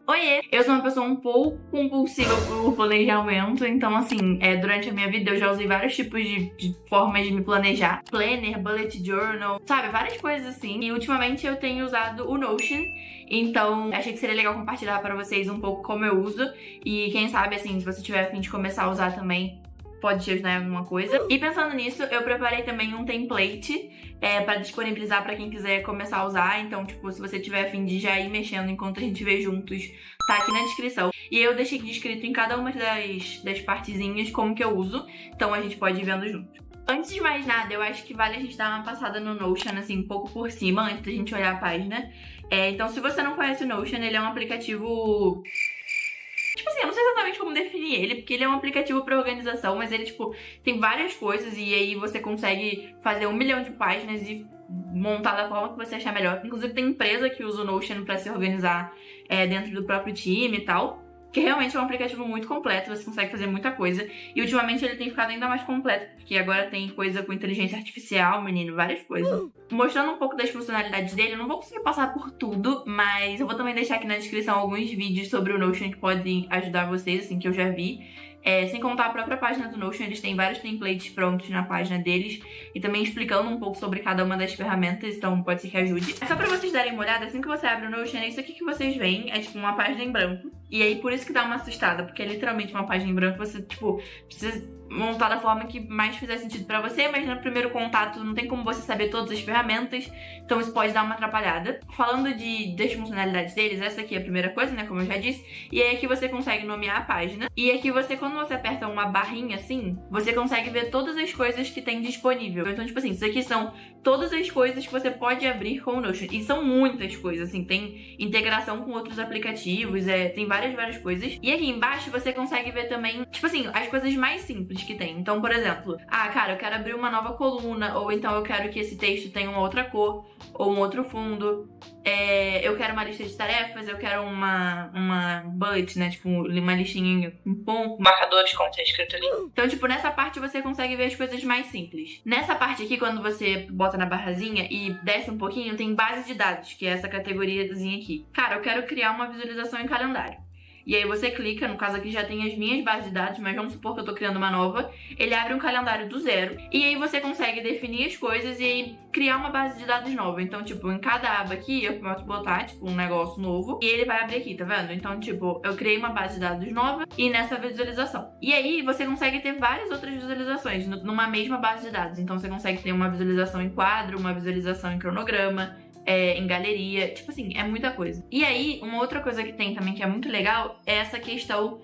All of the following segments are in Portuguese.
Oiê! Eu sou uma pessoa um pouco compulsiva por planejamento, então assim, durante a minha vida eu já usei vários tipos de formas de me planejar. Planner, bullet journal, sabe? Várias coisas assim. E ultimamente eu tenho usado o Notion, então achei que seria legal compartilhar pra vocês um pouco como eu uso. E quem sabe, assim, se você tiver a fim de começar a usar também, pode te ajudar em alguma coisa. E pensando nisso, eu preparei também um template pra disponibilizar pra quem quiser começar a usar. Então, tipo, se você tiver a fim de já ir mexendo enquanto a gente vê juntos, tá aqui na descrição. E eu deixei descrito em cada uma das partezinhas como que eu uso, então a gente pode ir vendo junto. Antes de mais nada, eu acho que vale a gente dar uma passada no Notion, assim, um pouco por cima, antes da gente olhar a página. Então, se você não conhece o Notion, ele é um aplicativo... Tipo assim, eu não sei exatamente como definir ele, porque ele é um aplicativo para organização, mas ele, tipo, tem várias coisas e aí você consegue fazer 1 milhão de páginas e montar da forma que você achar melhor. Inclusive tem empresa que usa o Notion para se organizar dentro do próprio time e tal. Que realmente é um aplicativo muito completo, você consegue fazer muita coisa. E ultimamente ele tem ficado ainda mais completo, porque agora tem coisa com inteligência artificial, menino, várias coisas. Mostrando um pouco das funcionalidades dele, eu não vou conseguir passar por tudo, mas eu vou também deixar aqui na descrição alguns vídeos sobre o Notion que podem ajudar vocês, assim, que eu já vi. Sem contar a própria página do Notion, eles têm vários templates prontos na página deles e também explicando um pouco sobre cada uma das ferramentas, então pode ser que ajude. Só pra vocês darem uma olhada, assim que você abre o Notion, é isso aqui que vocês veem, é tipo uma página em branco. E aí por isso que dá uma assustada, porque é literalmente uma página em branco, você, tipo, precisa montar da forma que mais fizer sentido pra você, mas no primeiro contato não tem como você saber todas as ferramentas, então isso pode dar uma atrapalhada. Falando das funcionalidades deles, essa aqui é a primeira coisa, né, como eu já disse, e aí aqui você consegue nomear a página, e aqui você, quando você aperta uma barrinha assim, você consegue ver todas as coisas que tem disponível. Então, tipo assim, isso aqui são todas as coisas que você pode abrir com o Notion, e são muitas coisas, assim, tem integração com outros aplicativos, tem várias coisas. E aqui embaixo você consegue ver também, tipo assim, as coisas mais simples que tem. Então, por exemplo, cara, eu quero abrir uma nova coluna, ou então eu quero que esse texto tenha uma outra cor, ou um outro fundo. Eu quero uma lista de tarefas, eu quero uma bullet, né, tipo uma listinha com ponto, marcadores, como tá escrito ali. Então, tipo, nessa parte você consegue ver as coisas mais simples. Nessa parte aqui, quando você bota na barrazinha e desce um pouquinho, tem base de dados, que é essa categoriazinha aqui. Cara, eu quero criar uma visualização em calendário. E aí você clica, no caso aqui já tem as minhas bases de dados, mas vamos supor que eu tô criando uma nova. Ele abre um calendário do zero. E aí você consegue definir as coisas e aí criar uma base de dados nova. Então, tipo, em cada aba aqui eu posso botar, tipo, um negócio novo. E ele vai abrir aqui, tá vendo? Então, tipo, eu criei uma base de dados nova e nessa visualização. E aí você consegue ter várias outras visualizações numa mesma base de dados. Então você consegue ter uma visualização em quadro, uma visualização em cronograma, em galeria, tipo assim, é muita coisa. E aí, uma outra coisa que tem também que é muito legal é essa questão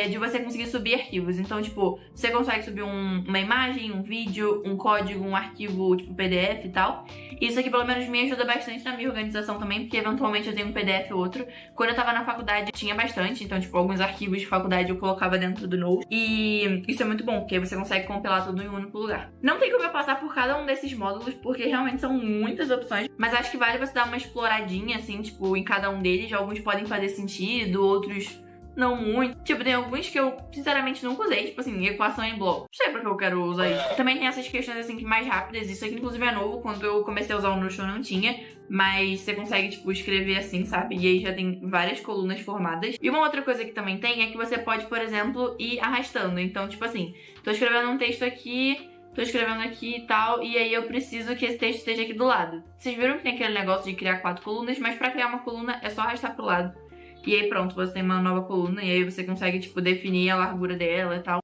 de você conseguir subir arquivos. Então, tipo, você consegue subir uma imagem, um vídeo, um código, um arquivo, tipo PDF e tal. Isso aqui, pelo menos, me ajuda bastante na minha organização também, porque eventualmente eu tenho um PDF ou outro. Quando eu tava na faculdade, tinha bastante, então, tipo, alguns arquivos de faculdade eu colocava dentro do Note. E isso é muito bom, porque aí você consegue compilar tudo em um único lugar. Não tem como eu passar por cada um desses módulos, porque realmente são muitas opções, mas acho que vale você dar uma exploradinha, assim, tipo, em cada um deles. Alguns podem fazer sentido, outros não muito. Tipo, tem alguns que eu, sinceramente, nunca usei. Tipo assim, equação em bloco. Não sei pra que eu quero usar isso. Também tem essas questões, assim, que mais rápidas. Isso aqui, inclusive, é novo. Quando eu comecei a usar o Notion, não tinha. Mas você consegue, tipo, escrever assim, sabe? E aí já tem várias colunas formadas. E uma outra coisa que também tem é que você pode, por exemplo, ir arrastando. Então, tipo assim, tô escrevendo um texto aqui, tô escrevendo aqui e tal, e aí eu preciso que esse texto esteja aqui do lado. Vocês viram que tem aquele negócio de criar 4 colunas, mas pra criar uma coluna é só arrastar pro lado. E aí pronto, você tem uma nova coluna e aí você consegue, tipo, definir a largura dela e tal.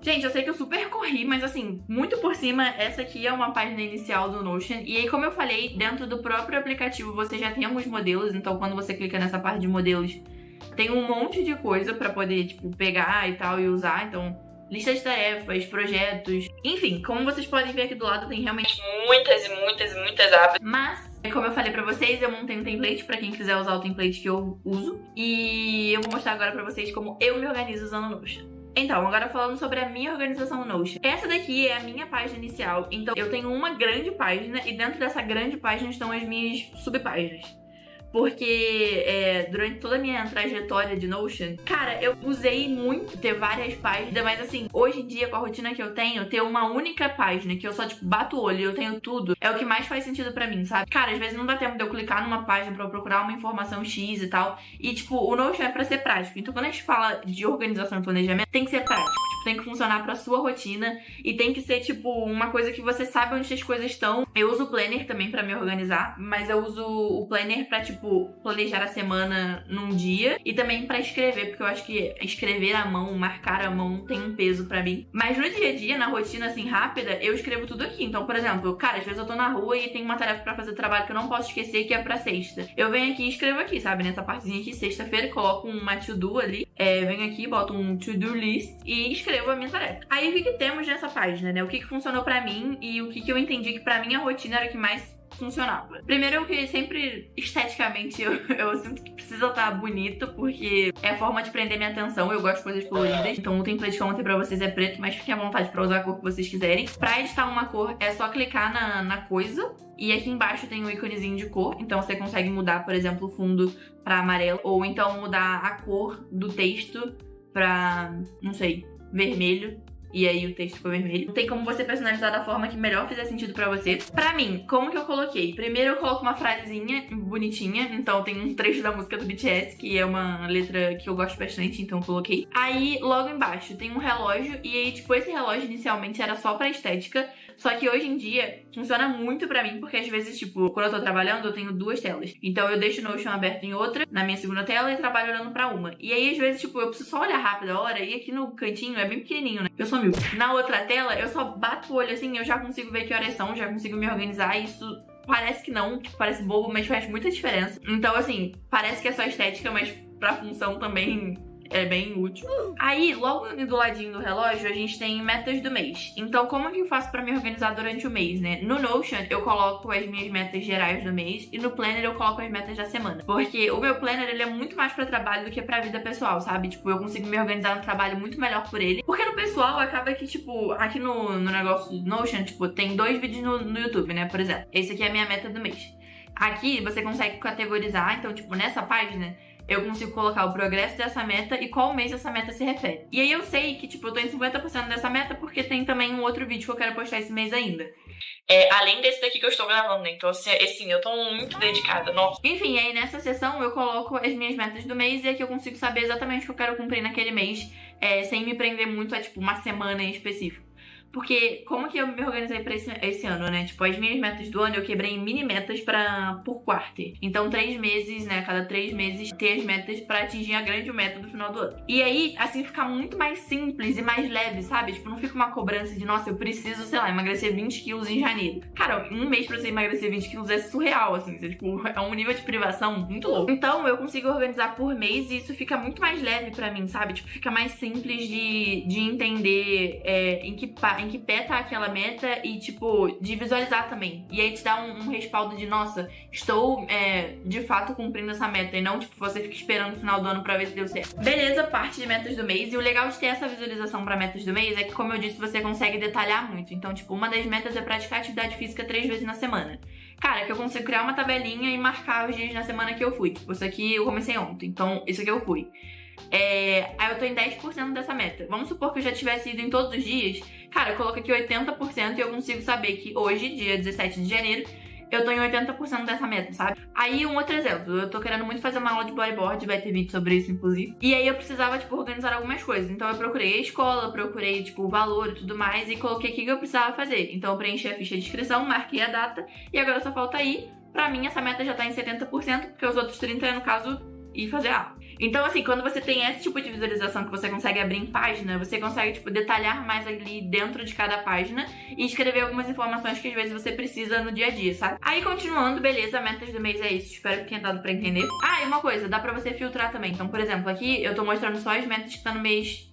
Gente, eu sei que eu super corri, mas assim, muito por cima, essa aqui é uma página inicial do Notion. E aí, como eu falei, dentro do próprio aplicativo você já tem alguns modelos, então quando você clica nessa parte de modelos, tem um monte de coisa pra poder, tipo, pegar e tal e usar. Então, lista de tarefas, projetos, enfim, como vocês podem ver aqui do lado, tem realmente muitas abas. Mas, como eu falei pra vocês, eu montei um template pra quem quiser usar o template que eu uso. E eu vou mostrar agora pra vocês como eu me organizo usando o Notion. Então, agora falando sobre a minha organização no Notion. Essa daqui é a minha página inicial. Então, eu tenho uma grande página e dentro dessa grande página estão as minhas subpáginas. porque durante toda a minha trajetória de Notion, cara, eu usei muito ter várias páginas, mas assim, hoje em dia, com a rotina que eu tenho, ter uma única página que eu só, tipo, bato o olho e eu tenho tudo, é o que mais faz sentido pra mim, sabe? Cara, às vezes não dá tempo de eu clicar numa página pra eu procurar uma informação X e tal, e, tipo, o Notion é pra ser prático. Então, quando a gente fala de organização e planejamento, tem que ser prático, tipo, tem que funcionar pra sua rotina e tem que ser, tipo, uma coisa que você sabe onde as coisas estão. Eu uso o Planner também pra me organizar, mas eu uso o Planner pra, tipo, planejar a semana num dia e também pra escrever, porque eu acho que escrever à mão, marcar à mão tem um peso pra mim. Mas no dia a dia, na rotina assim rápida, eu escrevo tudo aqui. Então, por exemplo, cara, às vezes eu tô na rua e tem uma tarefa pra fazer trabalho que eu não posso esquecer, que é pra sexta. Eu venho aqui e escrevo aqui, sabe? Nessa partezinha aqui, sexta-feira, coloco uma to-do ali, venho aqui, boto um to-do list e escrevo a minha tarefa. Aí o que temos nessa página, né? O que funcionou pra mim e o que eu entendi que pra minha rotina era o que mais funcionava. Primeiro que sempre, esteticamente, eu sinto que precisa estar bonito, porque é a forma de prender minha atenção. Eu gosto de coisas coloridas. Então o template que eu montei pra vocês é preto, mas fiquem à vontade pra usar a cor que vocês quiserem. Pra editar uma cor, é só clicar na coisa. E aqui embaixo tem um íconezinho de cor. Então você consegue mudar, por exemplo, o fundo pra amarelo. Ou então mudar a cor do texto pra, não sei, vermelho. E aí o texto ficou vermelho. Tem como você personalizar da forma que melhor fizer sentido pra você. Pra mim, como que eu coloquei? Primeiro eu coloco uma frasezinha bonitinha. Então tem um trecho da música do BTS, que é uma letra que eu gosto bastante, então eu coloquei. Aí, logo embaixo, tem um relógio. E aí, tipo, esse relógio inicialmente era só pra estética. Só que hoje em dia, funciona muito pra mim, porque às vezes, tipo, quando eu tô trabalhando, eu tenho duas telas. Então eu deixo o Notion aberto em outra, na minha segunda tela, e trabalho olhando pra uma. E aí, às vezes, tipo, eu preciso só olhar rápido a hora, e aqui no cantinho é bem pequenininho, né? Eu sou mil. Na outra tela, eu só bato o olho assim, eu já consigo ver que horas são, já consigo me organizar, e isso parece que não, tipo, parece bobo, mas faz muita diferença. Então, assim, parece que é só estética, mas pra função também é bem útil. Aí, logo do ladinho do relógio, a gente tem metas do mês. Então, como que eu faço pra me organizar durante o mês, né? No Notion, eu coloco as minhas metas gerais do mês e no Planner eu coloco as metas da semana. Porque o meu Planner, ele é muito mais pra trabalho do que pra vida pessoal, sabe? Tipo, eu consigo me organizar no trabalho muito melhor por ele. Porque no pessoal, acaba que, tipo, aqui no negócio do Notion, tipo, tem 2 vídeos no YouTube, né? Por exemplo, esse aqui é a minha meta do mês. Aqui, você consegue categorizar. Então, tipo, nessa página, eu consigo colocar o progresso dessa meta e qual mês essa meta se refere. E aí eu sei que, tipo, eu tô em 50% dessa meta porque tem também um outro vídeo que eu quero postar esse mês ainda. Além desse daqui que eu estou gravando, né? Então, assim, eu tô muito dedicada, nossa. Enfim, aí nessa sessão eu coloco as minhas metas do mês e aqui eu consigo saber exatamente o que eu quero cumprir naquele mês, sem me prender muito a, tipo, uma semana em específico. Porque como que eu me organizei pra esse ano, né? Tipo, as minhas metas do ano eu quebrei em mini metas por quarter. Então, 3 meses, né? Cada 3 meses ter as metas pra atingir a grande meta do final do ano. E aí, assim, fica muito mais simples e mais leve, sabe? Tipo, não fica uma cobrança de, nossa, eu preciso, sei lá, emagrecer 20 quilos em janeiro. Cara, um mês pra você emagrecer 20 quilos é surreal, assim. Você, tipo, é um nível de privação muito louco. Então, eu consigo organizar por mês e isso fica muito mais leve pra mim, sabe? Tipo, fica mais simples de entender em que pé tá aquela meta e, tipo, de visualizar também. E aí te dá um respaldo de, nossa, estou de fato cumprindo essa meta. E não, tipo, você fica esperando o final do ano pra ver se deu certo. Beleza, parte de metas do mês. E o legal de ter essa visualização pra metas do mês é que, como eu disse, você consegue detalhar muito. Então, tipo, uma das metas é praticar atividade física 3 vezes na semana. Cara, que eu consigo criar uma tabelinha e marcar os dias na semana que eu fui. Tipo, isso aqui eu comecei ontem, então isso aqui eu fui. Aí eu tô em 10% dessa meta. Vamos supor que eu já tivesse ido em todos os dias. Cara, eu coloco aqui 80% e eu consigo saber que hoje, dia 17 de janeiro, eu tô em 80% dessa meta, sabe? Aí um outro exemplo, eu tô querendo muito fazer uma aula de bodyboard, vai ter vídeo sobre isso, inclusive. E aí eu precisava, tipo, organizar algumas coisas. Então eu procurei a escola, procurei, tipo, o valor e tudo mais e coloquei o que eu precisava fazer. Então eu preenchi a ficha de inscrição, marquei a data e agora só falta ir. Pra mim, essa meta já tá em 70%, porque os outros 30% é, no caso, ir fazer a aula. Então, assim, quando você tem esse tipo de visualização que você consegue abrir em página, você consegue, tipo, detalhar mais ali dentro de cada página e escrever algumas informações que às vezes você precisa no dia a dia, sabe? Aí, continuando, beleza, metas do mês é isso. Espero que tenha dado pra entender. Ah, e uma coisa, dá pra você filtrar também. Então, por exemplo, aqui eu tô mostrando só as metas que tá no mês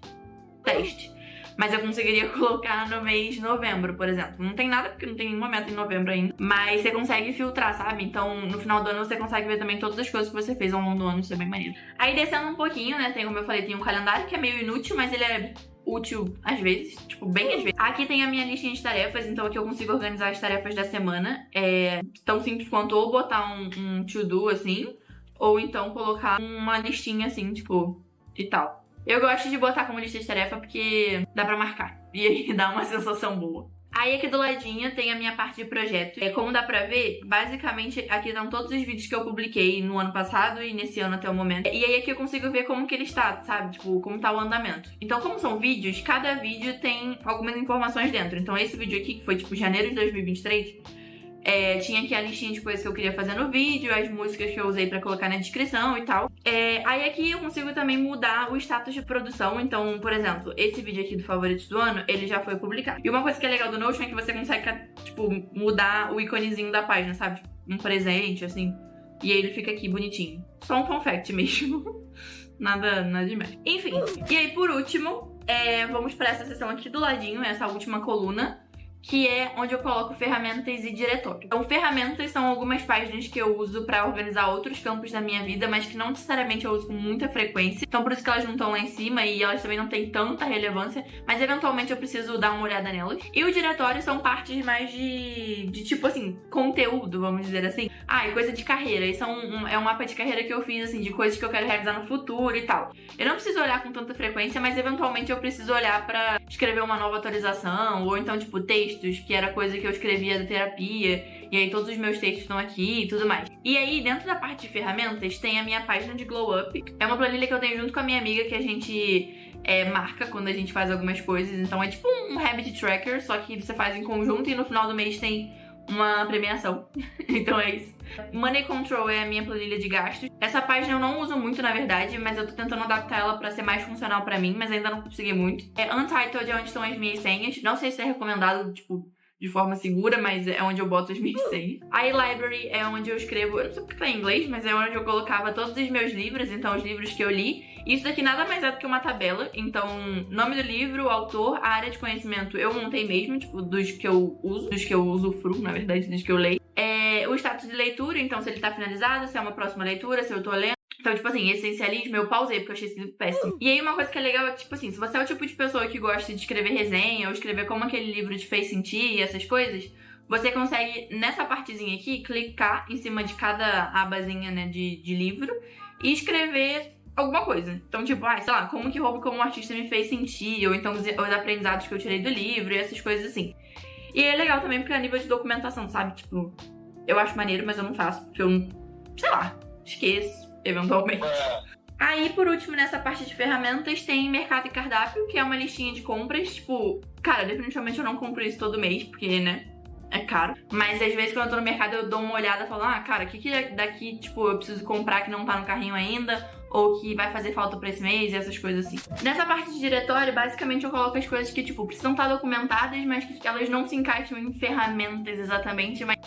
teste. Mas eu conseguiria colocar no mês de novembro, por exemplo. Não tem nada, porque não tem nenhuma meta em novembro ainda. Mas você consegue filtrar, sabe? Então, no final do ano, você consegue ver também todas as coisas que você fez ao longo do ano. Isso é bem maneiro. Aí, descendo um pouquinho, né? Tem, como eu falei, tem um calendário que é meio inútil, mas ele é útil às vezes. Tipo, bem às vezes. Aqui tem a minha listinha de tarefas. Então, aqui eu consigo organizar as tarefas da semana. É tão simples quanto ou botar um to-do, assim, ou então colocar uma listinha assim, tipo, e tal. Eu gosto de botar como lista de tarefa porque dá pra marcar. E aí dá uma sensação boa. Aí aqui do ladinho tem a minha parte de projeto. Como dá pra ver, basicamente aqui estão todos os vídeos que eu publiquei no ano passado e nesse ano até o momento. E aí aqui eu consigo ver como que ele está, sabe? Tipo, como tá o andamento. Então, como são vídeos, cada vídeo tem algumas informações dentro. Então esse vídeo aqui, que foi tipo janeiro de 2023... tinha aqui a listinha de coisas que eu queria fazer no vídeo, as músicas que eu usei pra colocar na descrição e tal. Aí aqui eu consigo também mudar o status de produção. Então, por exemplo, esse vídeo aqui do Favoritos do Ano, ele já foi publicado. E uma coisa que é legal do Notion é que você consegue, tipo, mudar o íconezinho da página, sabe? Um presente, assim. E aí ele fica aqui bonitinho. Só um fun fact mesmo. nada demais. Enfim. E aí, por último, vamos pra essa seção aqui do ladinho, essa última coluna, que é onde eu coloco ferramentas e diretório. Então, ferramentas são algumas páginas que eu uso pra organizar outros campos da minha vida, mas que não necessariamente eu uso com muita frequência. Então, por isso que elas não estão lá em cima e elas também não têm tanta relevância, mas eventualmente eu preciso dar uma olhada nelas. E o diretório são partes mais de tipo assim, conteúdo, vamos dizer assim. E coisa de carreira. Isso é um mapa de carreira que eu fiz, assim, de coisas que eu quero realizar no futuro e tal. Eu não preciso olhar com tanta frequência, mas eventualmente eu preciso olhar pra escrever uma nova atualização, ou então, tipo, textos, que era coisa que eu escrevia da terapia, e aí todos os meus textos estão aqui e tudo mais. E aí, dentro da parte de ferramentas, tem a minha página de Glow Up. É uma planilha que eu tenho junto com a minha amiga, que a gente marca quando a gente faz algumas coisas. Então é tipo um habit tracker, só que você faz em conjunto e no final do mês tem uma premiação. Então é isso. Money Control é a minha planilha de gastos. Essa página eu não uso muito, na verdade, mas eu tô tentando adaptar ela pra ser mais funcional pra mim, mas ainda não consegui muito. Untitled é onde estão as minhas senhas. Não sei se é recomendado, tipo, de forma segura, mas é onde eu boto as minhas senhas. A library é onde eu escrevo, eu não sei porque tá em inglês, mas é onde eu colocava todos os meus livros, então os livros que eu li. Isso daqui nada mais é do que uma tabela, então nome do livro, autor, a área de conhecimento eu montei mesmo, tipo, dos que eu usufruo, na verdade, dos que eu leio. O status de leitura, então se ele tá finalizado, se é uma próxima leitura, se eu tô lendo. Então, tipo assim, essencialismo eu pausei porque eu achei esse livro péssimo. E aí uma coisa que é legal é que, tipo assim, se você é o tipo de pessoa que gosta de escrever resenha ou escrever como aquele livro te fez sentir e essas coisas, você consegue, nessa partezinha aqui, clicar em cima de cada abazinha, né, de livro e escrever alguma coisa. Então, tipo, sei lá, como que Roubo como artista me fez sentir, ou então os aprendizados que eu tirei do livro e essas coisas assim. E é legal também porque é a nível de documentação, sabe? Tipo, eu acho maneiro, mas eu não faço, porque eu não, sei lá, esqueço, eventualmente. Aí, por último, nessa parte de ferramentas, tem mercado e cardápio, que é uma listinha de compras. Tipo, cara, definitivamente eu não compro isso todo mês, porque, né, é caro. Mas às vezes quando eu tô no mercado eu dou uma olhada e falo, cara, o que daqui, tipo, eu preciso comprar que não tá no carrinho ainda, ou que vai fazer falta pra esse mês e essas coisas assim. Nessa parte de diretório, basicamente eu coloco as coisas que, tipo, precisam estar documentadas, mas que elas não se encaixam em ferramentas exatamente, mas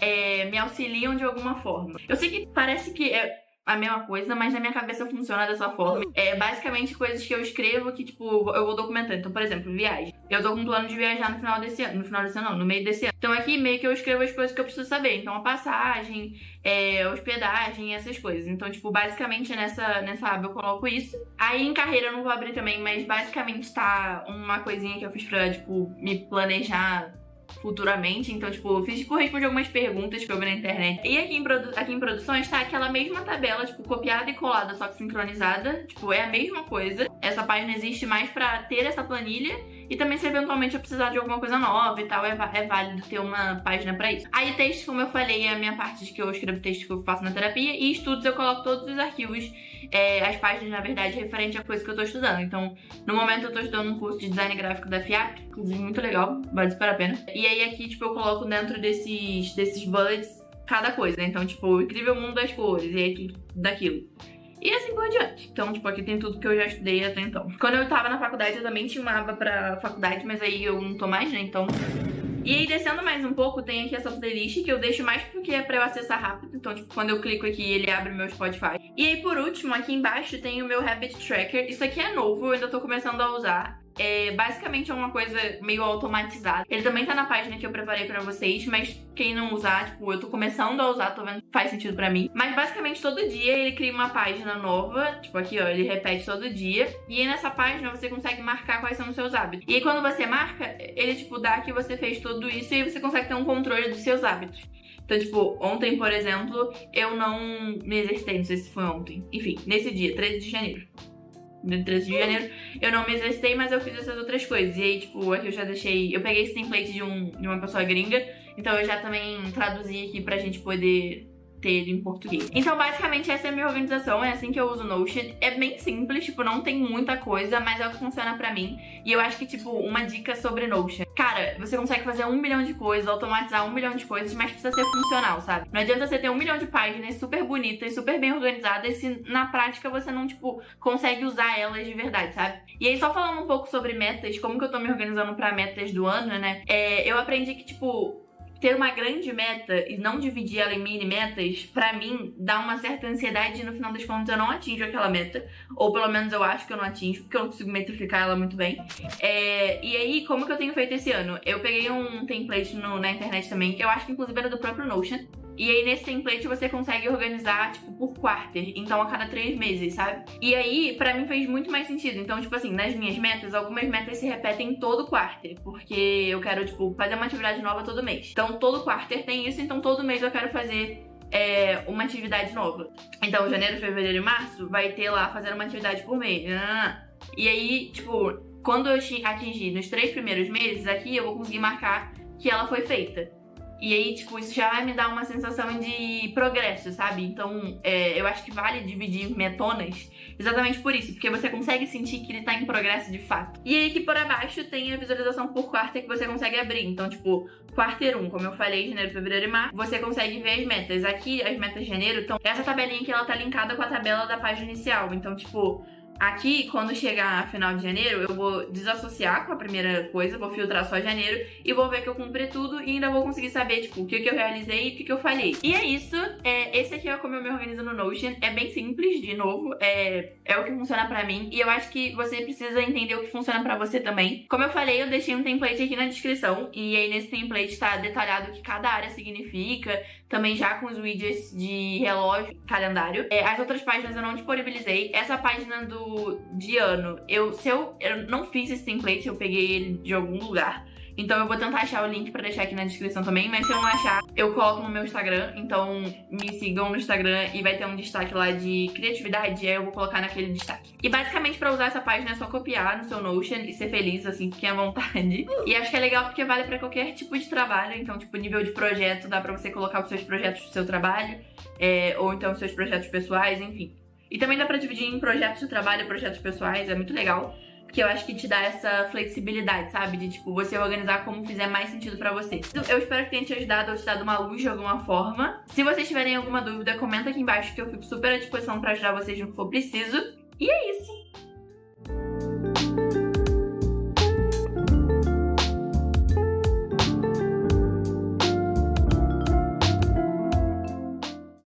me auxiliam de alguma forma. Eu sei que parece que é a mesma coisa, mas na minha cabeça funciona dessa forma. É basicamente coisas que eu escrevo que, tipo, eu vou documentando. Então, por exemplo, viagem. Eu tô com um plano de viajar no final desse ano. No final desse ano, não, no meio desse ano. Então aqui meio que eu escrevo as coisas que eu preciso saber. Então, a passagem, hospedagem, essas coisas. Então, tipo, basicamente nessa aba eu coloco isso. Aí em carreira eu não vou abrir também, mas basicamente tá uma coisinha que eu fiz pra, tipo, me planejar futuramente. Então, tipo, eu fiz, tipo, responder algumas perguntas que eu vi na internet. E aqui em produções tá aquela mesma tabela, tipo, copiada e colada, só que sincronizada. Tipo, é a mesma coisa. Essa página existe mais pra ter essa planilha e também se eventualmente eu precisar de alguma coisa nova e tal, é válido ter uma página pra isso. Aí textos, como eu falei, é a minha parte de que eu escrevo textos que eu faço na terapia, e estudos eu coloco todos os arquivos, as páginas, na verdade, referente à coisa que eu tô estudando. Então, no momento eu tô estudando um curso de design gráfico da FIAP, inclusive muito legal, vale super a pena. E aí aqui, tipo, eu coloco dentro desses bullets cada coisa, né? Então, tipo, o incrível mundo das cores, e aí tudo daquilo. E assim por diante. Então, tipo, aqui tem tudo que eu já estudei até então. Quando eu tava na faculdade, eu também tinha uma aba pra faculdade, mas aí eu não tô mais, né? Então... E aí, descendo mais um pouco, tem aqui essa playlist que eu deixo mais porque é pra eu acessar rápido. Então, tipo, quando eu clico aqui, ele abre o meu Spotify. E aí, por último, aqui embaixo tem o meu Habit Tracker. Isso aqui é novo, eu ainda tô começando a usar. Basicamente é uma coisa meio automatizada. Ele também tá na página que eu preparei pra vocês, mas quem não usar, tipo, eu tô começando a usar, tô vendo que faz sentido pra mim. Mas basicamente todo dia ele cria uma página nova, tipo aqui ó, ele repete todo dia. E aí nessa página você consegue marcar quais são os seus hábitos. E aí quando você marca, ele tipo dá que você fez tudo isso e aí você consegue ter um controle dos seus hábitos. Então, tipo, ontem, por exemplo, eu não me exercitei, não sei se foi ontem. Enfim, nesse dia, 13 de janeiro. No 13 de janeiro, eu não me exercitei, mas eu fiz essas outras coisas. E aí, tipo, aqui eu já deixei... Eu peguei esse template de uma pessoa gringa, então eu já também traduzi aqui pra gente poder ter ele em português. Então, basicamente, essa é a minha organização, é assim que eu uso o Notion. É bem simples, tipo, não tem muita coisa, mas é o que funciona pra mim. E eu acho que, tipo, uma dica sobre Notion. Cara, você consegue fazer 1 milhão de coisas, automatizar 1 milhão de coisas, mas precisa ser funcional, sabe? Não adianta você ter 1 milhão de páginas super bonitas, super bem organizadas, se na prática você não, tipo, consegue usar elas de verdade, sabe? E aí, só falando um pouco sobre metas, como que eu tô me organizando pra metas do ano, né? Eu aprendi que, tipo, ter uma grande meta e não dividir ela em mini metas, pra mim, dá uma certa ansiedade e no final das contas eu não atinjo aquela meta. Ou pelo menos eu acho que eu não atinjo, porque eu não consigo metrificar ela muito bem. E aí, como que eu tenho feito esse ano? Eu peguei um template na internet também, que eu acho que inclusive era do próprio Notion. E aí, nesse template, você consegue organizar, tipo, por quarter. Então, a cada 3 meses, sabe? E aí, pra mim, fez muito mais sentido. Então, tipo assim, nas minhas metas, algumas metas se repetem todo quarter. Porque eu quero, tipo, fazer uma atividade nova todo mês. Então, todo quarter tem isso. Então, todo mês eu quero fazer uma atividade nova. Então, janeiro, fevereiro e março, vai ter lá fazer uma atividade por mês. E aí, tipo, quando eu atingir nos 3 primeiros meses, aqui eu vou conseguir marcar que ela foi feita. E aí, tipo, isso já vai me dar uma sensação de progresso, sabe? Então, eu acho que vale dividir em metonas exatamente por isso, porque você consegue sentir que ele tá em progresso de fato. E aí, aqui por abaixo, tem a visualização por quarter que você consegue abrir. Então, tipo, quarter 1, como eu falei, janeiro, fevereiro e março, você consegue ver as metas. Aqui, as metas de janeiro, então, essa tabelinha aqui, ela tá linkada com a tabela da página inicial. Então, tipo... Aqui, quando chegar final de janeiro, eu vou desassociar com a primeira coisa, vou filtrar só janeiro e vou ver que eu cumpri tudo e ainda vou conseguir saber, tipo, o que eu realizei e o que eu falhei. E é isso, esse aqui é como eu me organizo no Notion, é bem simples, de novo, é o que funciona pra mim e eu acho que você precisa entender o que funciona pra você também. Como eu falei, eu deixei um template aqui na descrição e aí nesse template tá detalhado o que cada área significa, também já com os widgets de relógio, calendário. As outras páginas eu não disponibilizei, essa página de ano, eu não fiz esse template, eu peguei ele de algum lugar. Então eu vou tentar achar o link pra deixar aqui na descrição também, mas se eu não achar, eu coloco no meu Instagram. Então me sigam no Instagram e vai ter um destaque lá de criatividade, aí eu vou colocar naquele destaque. E basicamente pra usar essa página é só copiar no seu Notion e ser feliz, assim, fiquem à vontade. E acho que é legal porque vale pra qualquer tipo de trabalho, então tipo nível de projeto, dá pra você colocar os seus projetos do seu trabalho, ou então os seus projetos pessoais, enfim. E também dá pra dividir em projetos de trabalho e projetos pessoais, é muito legal. Porque eu acho que te dá essa flexibilidade, sabe? De, tipo, você organizar como fizer mais sentido pra você. Eu espero que tenha te ajudado ou te dado uma luz de alguma forma. Se vocês tiverem alguma dúvida, comenta aqui embaixo que eu fico super à disposição pra ajudar vocês no que for preciso. E é isso!